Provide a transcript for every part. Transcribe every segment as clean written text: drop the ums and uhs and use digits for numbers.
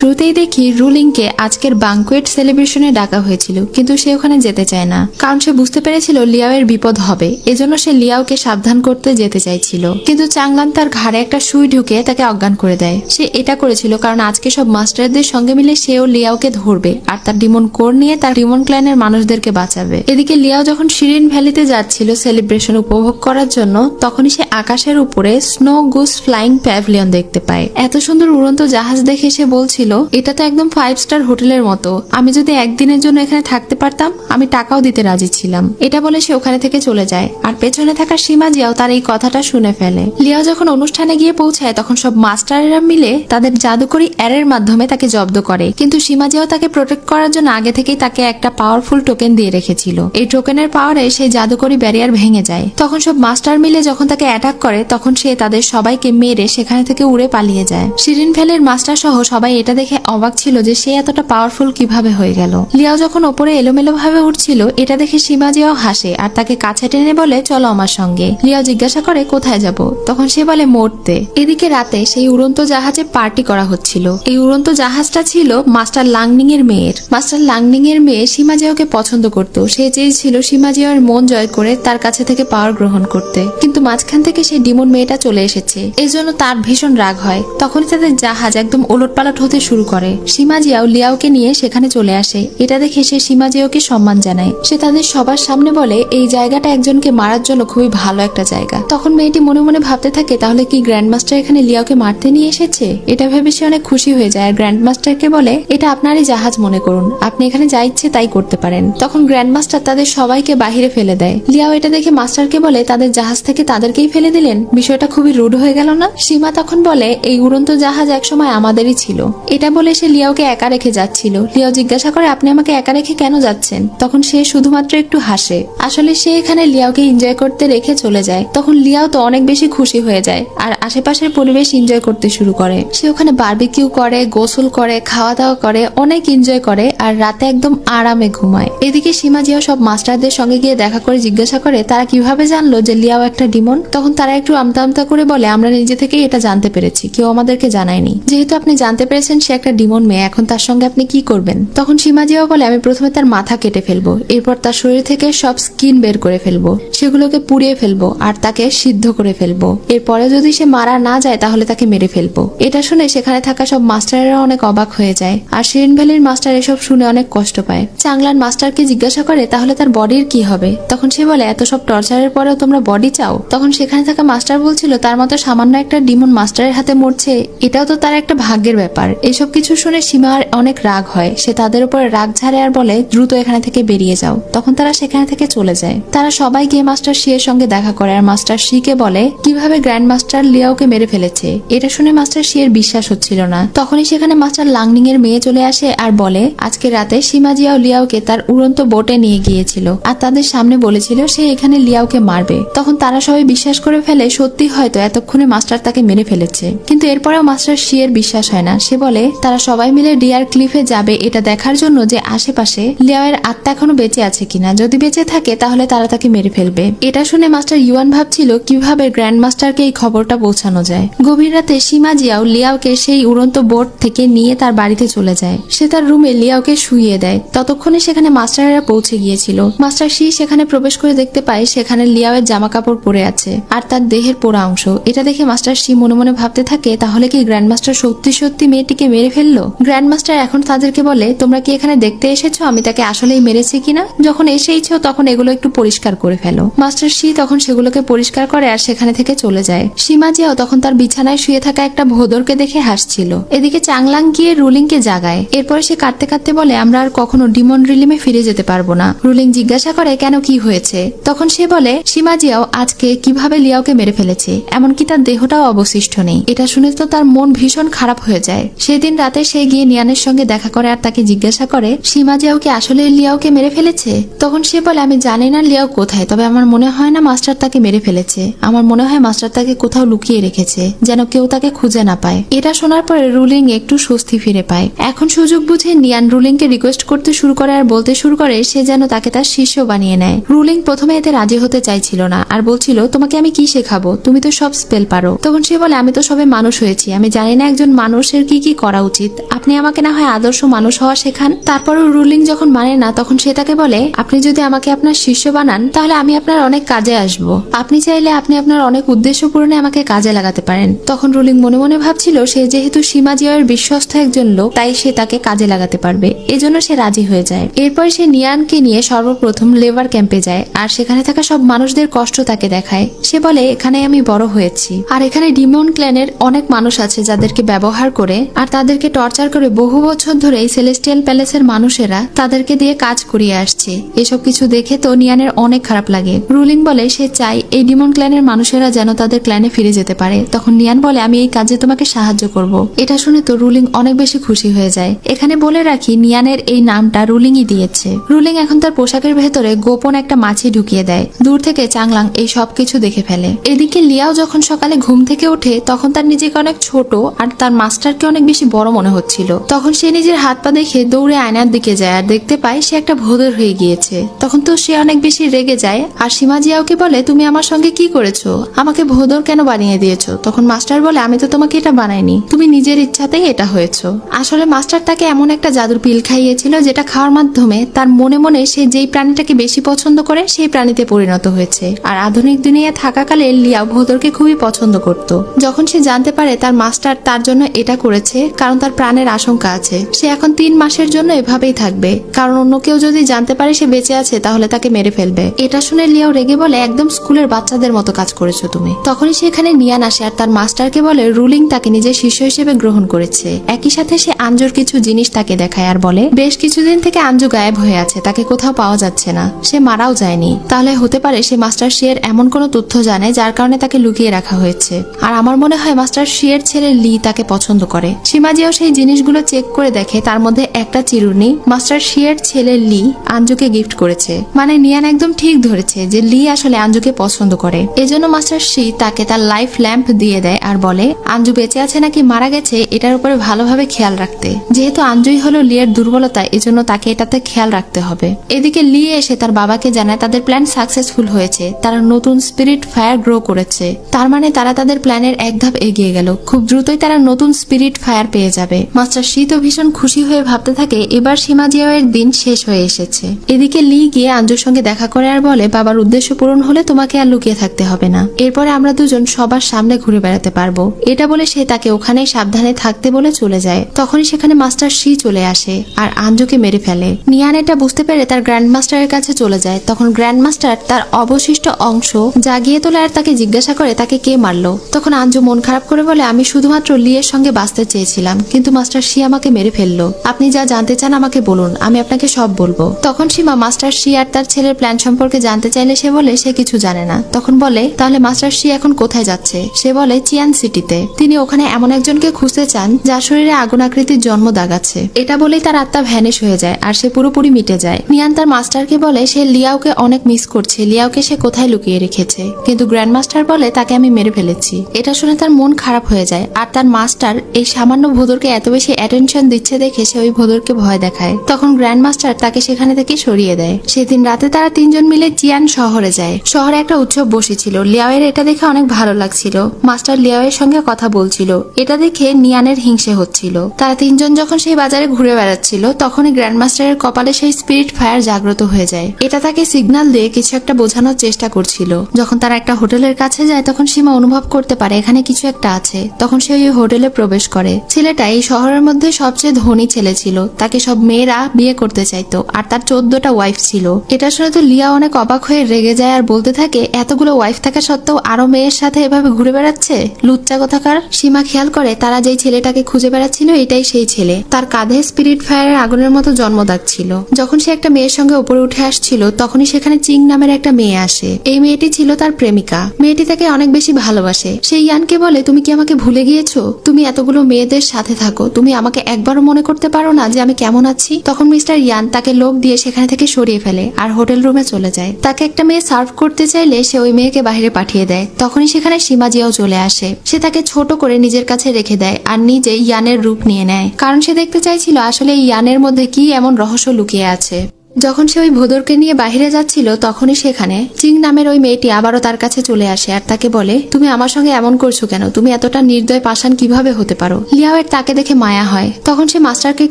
শুরুতেই দেখি রুলিংকে আজকের বাঙ্কুয়েট সেলিব্রেশনে ডাকা হয়েছিল, কিন্তু সে ওখানে যেতে চায় না, কারণ সে বুঝতে পেরেছিল লিয়াওয়ের বিপদ হবে। এজন্য সে লিয়াওকে সাবধান করতে যেতে চাইছিল, কিন্তু চাংলান তার ঘাড়ে একটা সুই ঢুকে তাকে অজ্ঞান করে দেয়। সে এটা করেছিল কারণ আজকে সব মাস্টারদের সঙ্গে মিলে সেও লিয়াওকে ধরবে আর তার ডিমন কোর নিয়ে তার ডিমন ক্লানের মানুষদেরকে বাঁচাবে। এদিকে লিয়াও যখন শিরিন ভ্যালিতে যাচ্ছিল সেলিব্রেশন উপভোগ করার জন্য, তখনই সে আকাশের উপরে স্নো গুস ফ্লাইং প্যাভিলিয়ন দেখতে পায়। এত সুন্দর উড়ন্ত জাহাজ দেখে সে বলছিল, এটা তো একদম 5 স্টার হোটেলের মতো, আমি যদি একদিনের জন্য এখানে থাকতে পারতাম আমি টাকাও দিতে রাজি ছিলাম। এটা বলে সে ওখানে থেকে চলে যায়, আর পেছনে থাকা সীমা জিয়াও তার এই কথাটা শুনে ফেলে। লিয়াও যখন অনুষ্ঠানে গিয়ে পৌঁছায় তখন সব মাস্টাররা মিলে তাদের জাদুকরি অ্যারের মাধ্যমে তাকে জব্দ করে, কিন্তু সীমা জিয়াও তাকে প্রোটেক্ট করার জন্য আগে থেকেই তাকে একটা পাওয়ারফুল টোকেন দিয়ে রেখেছিল। এই টোকেনের পাওয়ারে সেই জাদুকরি ব্যারিয়ার ভেঙে যায়। তখন সব মাস্টার মিলে যখন তাকে অ্যাটাক করে তখন সে তাদের সবাইকে মেরে সেখানে থেকে উড়ে পালিয়ে যায়। শিরিন ভ্যালির মাস্টার সহ সবাই এটা দেখে অবাক ছিল যে সে এতটা পাওয়ারফুল কিভাবে হয়ে গেল। লিয়াও যখন ওপরে এলোমেলো ভাবে উঠছিল এটা দেখে সীমা জিয়াও হাসে আর তাকে কাছে টেনে বলে, চলো আমার সঙ্গে। লিয়াও জিজ্ঞাসা করে কোথায় যাব, তখন সে বলে মরতে। এদিকে রাতে সেই উড়ন্ত জাহাজে পার্টি করা হচ্ছিল। এই উড়ন্ত জাহাজটা ছিল মাস্টার লাংনিং এর মেয়ের। মাস্টার লাংনিং এর মেয়ে সীমা জিয়াওকে পছন্দ করত। সে চেয়েছিল সীমা জিয়াওর মন জয় করে তার কাছে থেকে পাওয়ার গ্রহণ করতে, কিন্তু মাঝখান থেকে সেই ডিমন মেয়েটা চলে এসেছে। এই জন্য তার ভীষণ রাগ হয়। তখনই তাদের জাহাজ একদম ওলটপালট হতে শুরু করে। সীমা জিয়াও লিয়াওকে নিয়ে সেখানে চলে আসে। এটা দেখে সে সীমা জিয়াওকে সম্মান জানায়। সে তাদের সবার সামনে বলে, এই জায়গাটা একজনকে মারার জন্য খুবই ভালো একটা জায়গা। তখন মেয়েটি মনে মনে ভাবতে থাকে, তাহলে কি গ্র্যান্ড মাস্টার এখানে লিয়াওকে মারতে নিয়ে এসেছে? এটা ভেবে সে অনেক খুশি হয়ে যায় আর গ্র্যান্ড মাস্টারকে বলে, এটা আপনারই জাহাজ মনে করুন, আপনি এখানে যা ইচ্ছে তাই করতে পারেন। তখন গ্র্যান্ড মাস্টার তাদের সবাইকে বাহিরে ফেলে দেয়। লিয়াও এটা দেখে মাস্টারকে বলে, তাদের জাহাজ থেকে তাদেরকেই ফেলে দিলেন, বিষয়টা খুবই রুড হয়ে গেল না? সীমা তখন বলে, এই উড়ন্ত জাহাজ একসময় আমাদেরই ছিল। এটা বলে সে লিয়াওকে একা রেখে যাচ্ছিল। লিয়াও জিজ্ঞাসা করে, আপনি আমাকে একা রেখে কেন যাচ্ছেন? তখন সে শুধুমাত্র একটু হাসে। আসলে সে এখানে লিয়াওকে এনজয় করতে রেখে চলে যায়। তখন লিয়াও তো অনেক বেশি খুশি হয়ে যায় আর আশেপাশের পরিবেশ এনজয় করতে শুরু করে। সে ওখানে বারবিকিউ করে, গোসল করে, খাওয়া দাওয়া করে, অনেক এনজয় করে আর রাতে একদম আরামে ঘুমায়। এদিকে সীমা জিয়াও সব মাস্টারদের সঙ্গে গিয়ে দেখা করে জিজ্ঞাসা করে, তারা কিভাবে জানলো যে লিয়াও একটা ডিমন? তখন তারা একটু আমতা আমতা করে বলে, আমরা নিজে থেকেই এটা জানতে পেরেছি, কেউ আমাদেরকে জানায়নি। যেহেতু আপনি জানতে পেরেছেন সে একটা ডিমন মেয়ে, এখন তার সঙ্গে আপনি কি করবেন? তখন সীমা জিয়াও বলে, আমি প্রথমে তার মাথা কেটে ফেলবো, এরপর তার শরীর থেকে সব স্কিন বের করে ফেলবো, সেগুলোকে পুড়িয়ে ফেলবো আর তাকে সিদ্ধ করে ফেলবো। এরপরে যদি সে মারা না যায় তাহলে তাকে মেরে ফেলবো। এটা শুনে সেখানে থাকা সব মাস্টারেরা অনেক অবাক হয়ে যায় আর শিরিন ভ্যালির মাস্টার এসব শুনে অনেক কষ্ট পায়। চাংলান মাস্টারকে জিজ্ঞাসা করে, তাহলে তার বডির কি হবে? তখন সে বলে, এত সব টর্চারের পরেও তোমরা বডি চাও? তখন সেখানে থাকা মাস্টার বলছিল, তার মতো সামান্য একটা ডিমন মাস্টারের হাতে মরছে, এটাও তো তার একটা ভাগ্যের ব্যাপার। এসব কিছু শুনে সীমার অনেক রাগ হয়। সে তাদের উপরে রাগ ঝাড়ে আর বলে, দ্রুত এখানে থেকে বেরিয়ে যাও। তখন তারা সেখানে থেকে চলে যায়। তারা সবাই গিয়ে মাস্টার শি এর সঙ্গে দেখা করে আর মাস্টার শি কে বলে কিভাবে গ্র্যান্ড মাস্টার লিয়াওকে মেরে ফেলেছে। এটা শুনে মাস্টার শি এর বিশ্বাস হচ্ছিল না। তখনই সেখানে মাস্টার লাংনিং এর মেয়ে চলে আসে আর বলে, আজকে রাতে সীমা জিয়াও লিয়াওকে তার উড়ন্ত বোটে নিয়ে গিয়েছিল আর তাদের সামনে বলেছিল সে এখানে লিয়াওকে মারবে। তখন তারা সবাই বিশ্বাস করে ফেলে সত্যি হয়তো এতক্ষণে মাস্টার তাকে মেরে ফেলেছে। কিন্তু এরপরেও মাস্টার শি এর বিশ্বাস হয় না। সে বলে তারা সবাই মিলে ডিয়ার ক্লিফে যাবে এটা দেখার জন্য যে আশেপাশে লিয়াওয়ের আত্মা এখনো বেঁচে আছে কিনা। যদি বেঁচে থাকে তাহলে তারা তাকে মেরে ফেলবে। এটা শুনে মাস্টার ইউয়ান ভাবছিল কিভাবে গ্র্যান্ড মাস্টারকে এই খবরটা পৌঁছানো যায়। গভীর রাতে সীমা জিয়াও লিয়াওকে সেই উড়ন্ত বোট থেকে নিয়ে তার বাড়িতে চলে যায়। সে তার রুমে লিয়াওকে শুইয়ে দেয়। ততক্ষণে সেখানে মাস্টারেরা পৌঁছে গিয়েছিল। মাস্টার শি সেখানে প্রবেশ করে দেখতে পায় সেখানে লিয়াওয়ের জামা কাপড় পরে আছে আর তার দেহের পোড়া অংশ। এটা দেখে মাস্টার শি মনে মনে ভাবতে থাকে, তাহলে কি গ্র্যান্ড মাস্টার সত্যি সত্যি মেয়েটিকে মেরে ফেললো? গ্র্যান্ড মাস্টার এখন তাদেরকে বলে, তোমরা কি এখানে দেখতে এসেছো আমি তাকে আসলেই মেরেছি কিনা? যখন এসেইছো তখন এগুলো একটু পরিষ্কার করে ফেলো। মাস্টার শি তখন সেগুলোকে পরিষ্কার করে আর সেখানে থেকে চলে যায়। সীমা জিয়াও তখন তার বিছানায় শুয়ে থাকা একটা ভোদরকে দেখে হাসছিল। এদিকে চাংলাং গিয়ে রুলিংকে জাগায়। এরপরে সে কাঁদতে কাঁদতে বলে, আমরা আর কখনো ডিমন রিলিমে ফিরে যেতে পারবো না। রুলিং জিজ্ঞাসা করে, কেন, কি হয়েছে? তখন সে বলে, সীমা জিয়াও আজকে কিভাবে লিয়াওকে মেরে ফেলেছে, এমনকি তার দেহটাও অবশিষ্ট নেই। এটা শুনে তো তার মন ভীষণ খারাপ হয়ে যায়। সেদিন রাতে সে গিয়ে নিয়ানের সঙ্গে দেখা করে আর তাকে জিজ্ঞাসা করে সীমা জিয়াও কি আসলে লিয়াওকে মেরে ফেলেছে? তখন সে বলে, আমি জানি না লিয়াও কোথায়, তবে আমার মনে হয় না মাস্টার তাকে মেরে ফেলেছে। আমার মনে হয় মাস্টার তাকে কোথাও লুকিয়ে রেখেছে যেন কেউ তাকে খুঁজে না পায়। এটা শোনার পরে রুলিং একটু স্বস্তি ফিরে পায়। এখন সুযোগ বুঝে নিয়ান রুলিংকে রিকোয়েস্ট করতে শুরু করে আর বলতে শুরু করে সে যেন তাকে তার শিষ্য বানিয়ে নেয়। রুলিং প্রথমে এতে রাজি হতে চাইছিল না আর বলছিল, তোমাকে আমি কি শেখাবো, তুমি তো সব স্পেল পারো। তখন সে বলে, আমি তো সবে মানুষ হয়েছি, আমি জানি না একজন মানুষের কি কি করা করা উচিত, আপনি আমাকে না হয় আদর্শ মানুষ হওয়া শেখান। তারপরও রুলিং যখন মানে না, তখন সে তাকে বলে, আপনি যদি আমাকে আপনার শিষ্য বানান তাহলে আমি আপনার অনেক কাজে আসব। আপনি চাইলে আপনি আপনার অনেক উদ্দেশ্য পূরণে আমাকে কাজে লাগাতে পারেন। তখন রুলিং মনে মনে ভাবছিল সে যেহেতু সীমা জিয়াওয়ের বিশ্বস্ত একজন লোক, তাই সে তাকে কাজে লাগাতে পারবে, এজন্য সে রাজি হয়ে যায়। এরপর সে নিয়ানকে নিয়ে সর্বপ্রথম লেবার ক্যাম্পে যায় আর সেখানে থাকা সব মানুষদের কষ্ট তাকে দেখায়। সে বলে, এখানে আমি বড় হয়েছি আর এখানে ডিমন ক্ল্যানের অনেক মানুষ আছে যাদেরকে ব্যবহার করে আর তাদেরকে টর্চার করে বহু বছর ধরে এই সেলেস্টিয়াল প্যালেসের মানুষেরা তাদেরকে দিয়ে কাজ করিয়ে আসছে। এসব কিছু দেখে তো নিয়ানের অনেক খারাপ লাগে। রুলিং বলে সে চায় এই ডিমন ক্ল্যানের মানুষেরা যেন তাদের ক্ল্যানে ফিরে যেতে পারে। তখন নিয়ান বলে, আমি এই কাজে তোমাকে সাহায্য করব। এটা শুনে তো রুলিং অনেক বেশি খুশি হয়ে যায়। এখানে বলে রাখি, নিয়ানের এই নামটা রুলিংই দিয়েছে। রুলিং এখন তার পোশাকের ভেতরে গোপন একটা মাছি ঢুকিয়ে দেয়। দূর থেকে চাংলাং এই সব কিছু দেখে ফেলে। এদিকে লিয়াও যখন সকালে ঘুম থেকে ওঠে তখন তার নিজেকে অনেক ছোট আর তার মাস্টারকে অনেক বেশি বড় মনে হচ্ছিল। তখন সে নিজের হাত পা দেখে দৌড়ে আয়নার দিকে যায় আর দেখতে পায় সে একটা ভোঁদর হয়ে গিয়েছে। তখন তো সে অনেক বেশি রেগে যায় আর সীমা জিয়াওকে বলে, তুমি আমার সঙ্গে কি করেছো? আমাকে ভোঁদর কেন বানিয়ে দিয়েছো? তখন মাস্টার বলে, আমি তো তোমাকে এটা বানাইনি, তুমি নিজের ইচ্ছাতেই এটা হয়েছো। আসলে মাস্টার তাকে এমন একটা জাদুর পিল খাইয়েছিল যেটা খাওয়ার মাধ্যমে তার মনে মনে সে যেই প্রাণীটাকে বেশি পছন্দ করে সেই প্রাণীতে পরিণত হয়েছে। আর আধুনিক দুনিয়া থাকাকালে লিয়াও ভোঁদরকে খুবই পছন্দ করত। যখন সে জানতে পারে তার মাস্টার তার জন্য এটা করেছে কারণ তার প্রাণের আশঙ্কা আছে, সে এখন 3 মাসের জন্য এভাবেই থাকবে, কারণ অন্য কেউ যদি জানতে পারে সে বেঁচে আছে তাহলে তাকে মেরে ফেলবে। এটা শুনে লিয়াও রেগে বলে, একদম স্কুলের বাচ্চাদের মতো কাজ করেছো তুমি। তখনই সেখানে নিয়ান আসে আর তার মাস্টারকে বলে রুলিং তাকে নিজের শিষ্য হিসেবে গ্রহণ করেছে। একই সাথে সে আঞ্জুর কিছু জিনিস তাকে দেখায় আর বলে, বেশ কিছুদিন থেকে আঞ্জু গায়েব হয়ে আছে, তাকে কোথাও পাওয়া যাচ্ছে না, সে মারাও যায়নি। তাহলে হতে পারে সে মাস্টার শিয়ের এমন কোনো তথ্য জানে যার কারণে তাকে লুকিয়ে রাখা হয়েছে। আর আমার মনে হয় মাস্টার শিয়ের ছেলে লি তাকে পছন্দ করে। সীমাজিও সেই জিনিসগুলো চেক করে দেখে তার মধ্যে একটা চিরুনি মাস্টার শিয়ের ছেলে লি আঞ্জুকে গিফট করেছে। মানে নিয়ান একদম ঠিক ধরেছে যে লি আসলে আঞ্জুকে পছন্দ করে। এজন্য মাস্টার শি তাকে তার লাইফ ল্যাম্প দিয়ে দেয় আর বলে আঞ্জু বেঁচে আছে নাকি মারা গেছে এটার উপরে ভালোভাবে খেয়াল রাখতে। যেহেতু আঞ্জুই হলো লিয়ের দুর্বলতা, এজন্য তাকে এটাতে খেয়াল রাখতে হবে। এদিকে লি এসে তার বাবাকে জানায় তাদের প্ল্যান সাকসেসফুল হয়েছে, তারা নতুন স্পিরিট ফায়ার গ্রো করেছে। তার মানে তারা তাদের প্ল্যানের এক ধাপ এগিয়ে গেল, খুব দ্রুতই তারা নতুন স্পিরিট ফায়ার পেয়ে যাবে। মাস্টার শি তো ভীষণ খুশি হয়ে ভাবতে থাকে এবার সীমা জিয়াওয়ের দিন শেষ হয়ে এসেছে। এদিকে লি গিয়ে আঞ্জুর সঙ্গে দেখা করে আর বলে, বাবার উদ্দেশ্য পূরণ হলে তোমাকে আর লুকিয়ে থাকতে হবে না, এরপরে আমরা দুজন সবার সামনে ঘুরে বেড়াতে পারবো। এটা বলে সে তাকে ওখানেই সাবধানে থাকতে বলে চলে যায়। তখনই সেখানে মাস্টার শি চলে আসে আর আঞ্জুকে মেরে ফেলে। নিয়ান এটা বুঝতে পেরে তার গ্র্যান্ড মাস্টারের কাছে চলে যায়। তখন গ্র্যান্ড মাস্টার তার অবশিষ্ট অংশ জাগিয়ে তোলে আর তাকে জিজ্ঞাসা করে তাকে কে মারলো। তখন আঞ্জু মন খারাপ করে বলে, আমি শুধুমাত্র লিয়ের সঙ্গে বাঁচতে চেয়েছিলাম, কিন্তু মাস্টার শি আমাকে মেরে ফেললো। আপনি যা জানতে চান আমাকে বলুন, আমি আপনাকে সব বলবো। তখন সীমা মাস্টার শি আর তার ছেলের প্ল্যান সম্পর্কে জানতে চাইলে সে বলে সে কিছু জানে না। তখন বলে, তাহলে মাস্টার শি এখন কোথায় যাচ্ছে? সে বলে চিয়ান সিটিতে। তিনি ওখানে এমন একজনকে খুঁজতে চান যার শরীরে আগুন আকৃতির জন্ম দাগ আছে। এটা বলেই তার আত্মা ভ্যানিশ হয়ে যায় আর সে পুরোপুরি মিটে যায়। নিয়ান তার মাস্টারকে বলে সে লিয়াওকে অনেক মিস করছে, লিয়াওকে সে কোথায় লুকিয়ে রেখেছে, কিন্তু গ্র্যান্ড মাস্টার বলে তাকে আমি মেরে ফেলেছি। এটা শুনে তার মন খারাপ হয়ে যায় আর তার মাস্টার এই সামান্য ভোঁদরকে এত বেশি অ্যাটেনশন দিচ্ছে দেখে সে ওই ভোঁদরকে ভয় দেখায়। তখন গ্র্যান্ড মাস্টার তাকে সেখানে থেকে সরিয়ে দেয়। সেদিন রাতে তারা 3 জন মিলে চিয়ান শহরে যায়। শহরে একটা উৎসব বসেছিল। লিয়াওয়ের এটা দেখে অনেক ভালো লাগছিল। মাস্টার লিয়াওয়ের সঙ্গে কথা বলছিল। এটা দেখে নিয়ানের হিংসে হচ্ছিল। তারা 3 জন যখন সেই বাজারে ঘুরে বেড়াচ্ছিল তখনই গ্র্যান্ড মাস্টারের কপালে সেই স্পিরিট ফায়ার জাগ্রত হয়ে যায়। এটা তাকে সিগন্যাল দিয়ে কিছু একটা বোঝানোর চেষ্টা করছিল। যখন তারা একটা হোটেলের কাছে যায় তখন সীমা অনুভব করতে পারে এখানে কিছু একটা আছে। তখন সে ওই হোটেলে প্রবেশ করে। ছেলেটা এই শহরের মধ্যে সবচেয়ে ধনী ছেলে ছিল। তাকে সব মেয়েরা বিয়ে করতে চাইতো আর তার 14টা ওয়াইফ ছিল। এটা শুনে তো লিয়া অনেক অবাক হয়ে রেগে যায় আর বলতে থাকে এতগুলো ওয়াইফ থাকা সত্ত্বেও আরো মেয়ের সাথে এভাবে ঘুরে বেড়াচ্ছে, লুচ্চা কোথাকার। সীমা খেয়াল করে তারা যেই ছেলেটাকে খুঁজে বেড়াচ্ছিল এটাই সেই ছেলে। তার কাঁধে স্পিরিট ফায়ারের আগুনের মতো জন্মদাগ ছিল। যখন সে একটা মেয়ের সঙ্গে উপরে উঠে আসছিল তখনই সেখানে চিং নামের একটা মেয়ে আসে। এই মেয়েটি ছিল তার প্রেমিকা। মেয়েটি তাকে অনেক বেশি ভালোবাসে। সেই ইয়ানকে বলে তুমি কি আমাকে ভুলে গিয়েছো? তুমি এতগুলো মেয়েদের সাথে থাকো, তুমি আমাকে একবারও মনে করতে পারো না যে আমি কেমন আছি? তখন মিস্টার ইয়ান তাকে লোক দিয়ে সেখানে থেকে সরিয়ে ফেলে আর হোটেল রুমে চলে যায়। তাকে একটা মেয়ে সার্ভ করতে চাইলে সে ওই মেয়েকে বাইরে পাঠিয়ে দেয়। তখনই সেখানে সীমা জিয়াও চলে আসে। সে তাকে ছোট করে নিজের কাছে রেখে দেয় আর নিজে ইয়ানের রূপ নিয়ে নেয়, কারণ সে দেখতে চাইছিল আসলে ইয়ানের মধ্যে কি এমন রহস্য লুকিয়ে আছে। যখন সে ওই ভোদরকে নিয়ে বাইরে যাচ্ছিল তখনই সেখানে চিং নামের ওই মেয়েটি আবারও তার কাছে চলে আসে আর তাকে বলে, তুমি আমার সঙ্গে এমন করছো কেন? তুমি এতটা নির্দয় পাষাণ কিভাবে হতে পারো? লিয়াওয়ের তাকে দেখে মায়া হয়। তখন সে মাস্টারকে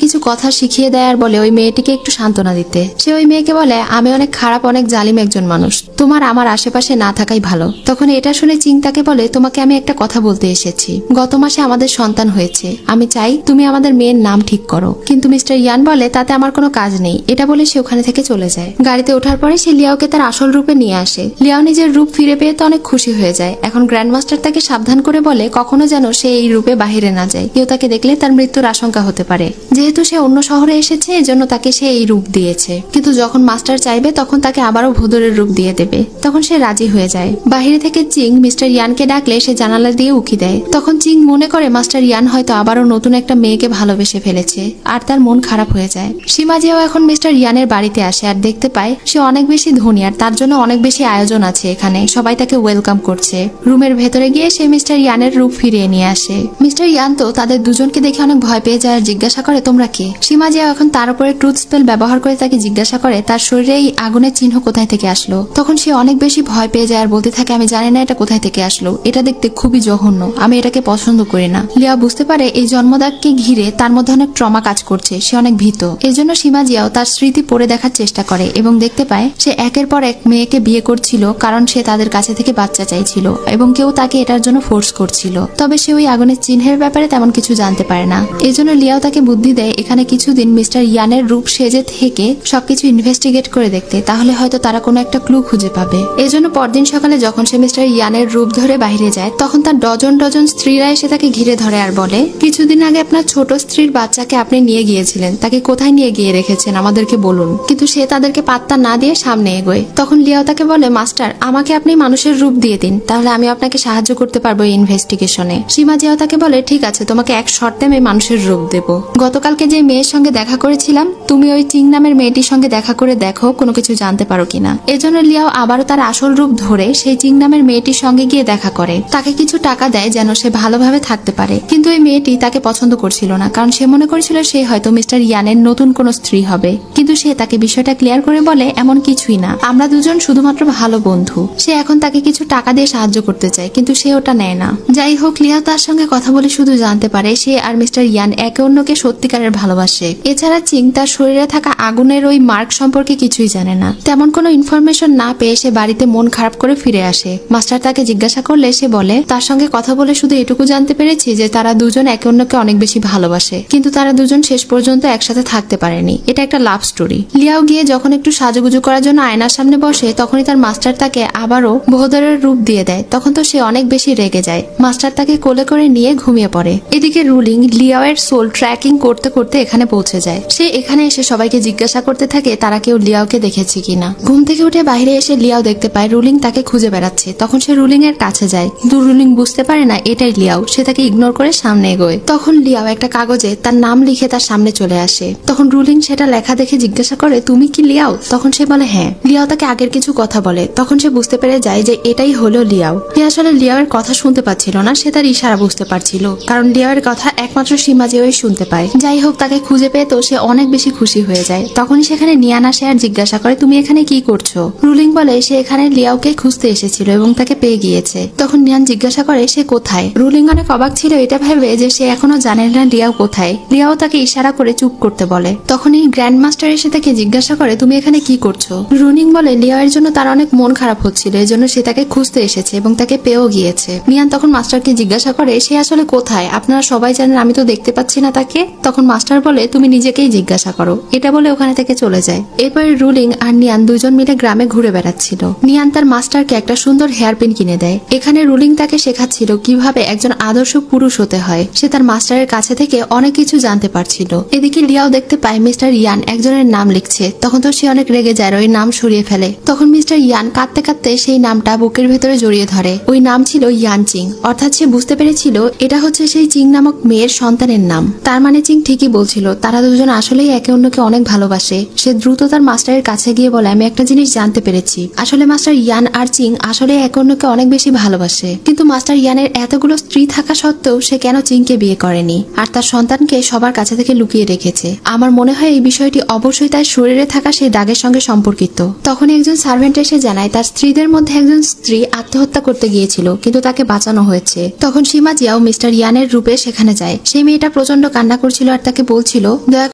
কিছু কথা শিখিয়ে দেয় আর বলে ওই মেয়েটিকে একটু সান্ত্বনা দিতে। সে ওই মেয়েকে বলে, আমি অনেক খারাপ, অনেক জালিম একজন মানুষ, তোমার আমার আশেপাশে না থাকাই ভালো। তখন এটা শুনে চিং তাকে বলে, তোমাকে আমি একটা কথা বলতে এসেছি। গত মাসে আমাদের সন্তান হয়েছে, আমি চাই তুমি আমাদের মেয়ের নাম ঠিক করো। কিন্তু মিস্টার ইয়ান বলে, তাতে আমার কোনো কাজ নেই। এটা বলে সে ওখানে থেকে চলে যায়। গাড়িতে ওঠার পরে সে লিয়াওকে তার আসল রূপে নিয়ে আসে। লিয়াও নিজের রূপ ফিরে পেয়ে তো অনেক খুশি হয়ে যায়। এখন গ্র্যান্ডমাস্টার তাকে সাবধান করে বলে, কখনো যেন সে এই রূপে বাহিরে না যায়, কেউ তাকে দেখলে তার মৃত্যুর আশঙ্কা হতে পারে। যেহেতু সে অন্য শহরে এসেছে এজন্য তাকে সে এই রূপ দিয়েছে, কিন্তু যখন মাস্টার চাইবে তখন তাকে আবারও ভোদরের রূপ দিয়ে দেবে। তখন সে রাজি হয়ে যায়। বাহিরে থেকে চিং মিস্টার ইয়ানকে ডাকলে সে জানালা দিয়ে উকি দেয়। তখন চিং মনে করে মাস্টার ইয়ান হয়তো আবারও নতুন একটা মেয়েকে ভালোবেসে ফেলেছে আর তার মন খারাপ হয়ে যায়। সীমাজিয়াও এখন মিস্টার ইয়ানের বাড়িতে আসে আর দেখতে পায় সে অনেক বেশি ধনী আর তার জন্য অনেক বেশি আয়োজন আছে। এখানে সবাই তাকে ওয়েলকাম করছে। রুমের ভেতরে গিয়ে সে মিস্টার ইয়ানের রূপ ফিরিয়ে নিয়ে আসে। মিস্টার ইয়ান তো তাদের দুজনকে দেখে অনেক ভয় পেয়ে যায় আর জিজ্ঞাসা করে, তোমরা কে? সীমাজিয়াও এখন তার উপরে ট্রুথ স্পেল ব্যবহার করে তাকে জিজ্ঞাসা করে তার শরীরে এই আগুনের চিহ্ন কোথায় থেকে আসলো। তখন সে অনেক বেশি ভয় পেয়ে যায় আর বলতে থাকে, আমি জানি না এটা কোথায় থেকে আসলো, এটা দেখতে খুবই জঘন্য, আমি এটাকে পছন্দ করি না। লিয়া বুঝতে পারে এই জন্মদাগকে ঘিরে তার মধ্যে অনেক ট্রমা কাজ করছে, সে অনেক ভীত। এজন্য সীমাজিয়াও তার স্মৃতি পড়ে দেখার চেষ্টা করে এবং দেখতে পায় সে একের পর এক মেয়েকে বিয়ে করছিল কারণ সে তাদের কাছে থেকে বাচ্চা চাইছিল এবং কেউ তাকে এটার জন্য ফোর্স করছিল। তবে সে ওই আগুনের চিহ্নের ব্যাপারে তেমন কিছু জানতে পারে না। এজন্য লিয়াও তাকে বুদ্ধি দেয় এখানে কিছুদিন মিস্টার ইয়ানের রূপ সেজে থেকে সবকিছু ইনভেস্টিগেট করে দেখতে, তাহলে হয়তো তারা কোনো একটা ক্লু খুঁজে পাবে। এজন্য পরদিন সকালে যখন সে মিস্টার ইয়ানের রূপ ধরে বাইরে যায় তখন তার ডজন ডজন স্ত্রীরা এসে তাকে ঘিরে ধরে আর বলে, কিছুদিন আগে আপনার ছোট স্ত্রীর বাচ্চাকে আপনি নিয়ে গিয়েছিলেন, তাকে কোথায় নিয়ে গিয়ে রেখেছেন আমাদেরকে বলুন। কিন্তু সে তাদেরকে পাত্তা না দিয়ে সামনে এগোয়। তখন লিয়াও তাকে বলে, মাস্টার আমাকে আপনি মানুষের রূপ দিয়ে দিন, তাহলে আমি আপনাকে সাহায্য করতে পারবো এই ইনভেস্টিগেশনে। সীমাজিয়াও তাকে বলে, ঠিক আছে, তোমাকে এক শর্তে আমি মানুষের রূপ দেব। গতকালকে যে মেয়ের সঙ্গে দেখা করেছিলাম তুমি ওই চিং নামের মেয়েটির সঙ্গে দেখা করে দেখো কোনো কিছু জানতে পারো কিনা। এজন্য লিয়াও আবারও তার আসল রূপ ধরে সেই চিং নামের মেয়েটির সঙ্গে গিয়ে দেখা করে। তাকে কিছু টাকা দেয় যেন সে ভালোভাবে থাকতে পারে। কিন্তু এই মেয়েটি তাকে পছন্দ করছিল না, কারণ সে মনে করেছিল সে হয়তো মিস্টার ইয়ানের নতুন কোনো স্ত্রী হবে। কিন্তু সে তাকে বিষয়টা ক্লিয়ার করে বলে, এমন কিছুই না, আমরা দুজন শুধুমাত্র ভালো বন্ধু। সে এখন তাকে কিছু টাকা দিয়ে সাহায্য করতে চায় কিন্তু সে ওটা নেয় না। যাই হোক, লিয়া তার সঙ্গে কথা বলে শুধু জানতে পারে সে আর মিস্টার ইয়ান একে অন্যকে সত্যিকারের ভালোবাসে। এছাড়া চিং তার শরীরে থাকা আগুনের ওই মার্ক সম্পর্কে কিছুই জানে না। তেমন কোনো ইনফরমেশন না পেয়ে সে বাড়িতে মন খারাপ করে ফিরে আসে। মাস্টার তাকে জিজ্ঞাসা করলে সে বলে, তার সঙ্গে কথা বলে শুধু এটুকু জানতে পেরেছি যে তারা দুজন একে অন্যকে অনেক বেশি ভালোবাসে, কিন্তু তারা দুজন শেষ পর্যন্ত একসাথে থাকতে পারেনি। এটা একটা লাভ স্টোরি। লিয়াও গিয়ে যখন একটু সাজুগুজু করার জন্য আয়নার সামনে বসে তখনই তার মাস্টার তাকে আবারও ভোদরের রূপ দিয়ে দেয়। তখন তো সে অনেক বেশি রেগে যায়। মাস্টার তাকে কোলে করে নিয়ে ঘুমিয়ে পড়ে। এদিকে রুলিং লিয়াও এর সোল ট্র্যাকিং করতে করতে এখানে পৌঁছে যায়। সে এখানে এসে সবাইকে জিজ্ঞাসা করতে থাকে তারা কেউ লিয়াওকে দেখেছে কিনা। ঘুম থেকে উঠে বাইরে এসে লিয়াও দেখতে পায় রুলিং তাকে খুঁজে বেড়াচ্ছে। তখন সে রুলিং এর কাছে যায়, কিন্তু রুলিং বুঝতে পারে না এটাই লিয়াও। সে তাকে ইগনোর করে সামনে এগোয়। তখন লিয়াও একটা কাগজে তার নাম লিখে তার সামনে চলে আসে। তখন রুলিং সেটা লেখা দেখে জিজ্ঞাসা করে, তুমি কি লিয়াও? তখন সে বলে হ্যাঁ। লিয়াও তাকে আগের কিছু কথা বলে। তখন সে বুঝতে পেরে যায় যে এটাই হলো লিয়াও। সে আসলে লিয়াও এর কথা শুনতে পাচ্ছিল না, সে তার ইশারা বুঝতে পারছিল, কারণ লিয়াও এর কথা একমাত্র সীমাজিয়াও শুনতে পায়। যাই হোক, তাকে খুঁজে পেয়ে তো সে অনেক বেশি খুশি হয়ে যায়। তখনই সেখানে নিয়ান আসে আর জিজ্ঞাসা করে, তুমি এখানে কি করছো? রুলিং বলে সে এখানে লিয়াওকে খুঁজতে এসেছিল এবং তাকে পেয়ে গিয়েছে। তখন নিয়ান জিজ্ঞাসা করে সে কোথায়। রুলিং অনেক অবাক ছিল এটা ভেবে যে সে এখনো জানে না লিয়াও কোথায়। লিয়াও তাকে ইশারা করে চুপ করতে বলে। তখনই গ্র্যান্ড মাস্টার এসে তাকে জিজ্ঞাসা করে, তুমি এখানে কি করছো? রুলিং বলে লিয়াও এর জন্য তার অনেক মন খারাপ হচ্ছিল, এজন্য সে তাকে খুঁজতে এসেছে এবং তাকে পেয়েও গিয়েছে। নিয়ান তখন মাস্টারকে জিজ্ঞাসা করে সে আসলে কোথায়, আপনারা সবাই জানেন, আমি তো দেখতে পাচ্ছি না তাকে। তখন মাস্টার বলে তুমি নিজেকেই জিজ্ঞাসা করো। এটা বলে ওখানে থেকে চলে যায়। এরপরে রুলিং আর নিয়ান দুজন মিলে গ্রামে ঘুরে বেড়াচ্ছিল। নিয়ান তার মাস্টারকে একটা সুন্দর হেয়ারপিন কিনে দেয়। এখানে রুলিং তাকে শেখাচ্ছিল কিভাবে একজন আদর্শ পুরুষ হতে হয়। সে তার মাস্টারের কাছে থেকে অনেক কিছু জানতে পারছিল। এদিকে লিয়াও দেখতে পায় মিস্টার ইয়ান একজনের নাম লিখছে। তখন তো সে অনেক রেগে যায়, ওই নাম সরিয়ে ফেলে। তখন মিস্টার ইয়ান কাঁদতে কাঁদতে সেই নামটা বুকের ভেতরে জড়িয়ে ধরে। ওই নাম ছিল ইয়ান চিং, অর্থাৎ সে বুঝতে পেরেছিল এটা হচ্ছে সেই চিং নামক মেয়ের সন্তানের নাম। তার মানে চিং ঠিকই বলছিল, তারা দুজন আসলেই একে অন্যকে অনেক ভালোবাসে। সে দ্রুত তার মাস্টারের কাছে গিয়ে বলে, আমি একটা জিনিস জানতে পেরেছি, আসলে মাস্টার ইয়ান আর চিং আসলে একে অন্যকে অনেক বেশি ভালোবাসে। কিন্তু মাস্টার ইয়ানের এতগুলো স্ত্রী থাকা সত্ত্বেও সে কেন চিংকে বিয়ে করেনি আর তার সন্তানকে সবার কাছে থেকে লুকিয়ে রেখেছে? আমার মনে হয় এই বিষয়টি অবশ্যই তার শরীরে থাকা সেই দাগের সঙ্গে সম্পর্কিত। তখন একজন সার্ভেন্ট এসে জানায় তার স্ত্রীদের মধ্যে একজন স্ত্রী আত্মহত্যা করতে গিয়েছিল, কিন্তু তাকে বাঁচানো হয়েছে। তখন সীমা জিয়াও মিস্টার ইয়ানের রূপে সেখানে যায়। সেই মেয়েটা প্রচন্ড কান্না করছিল আর তাকে বলছিল, দয়া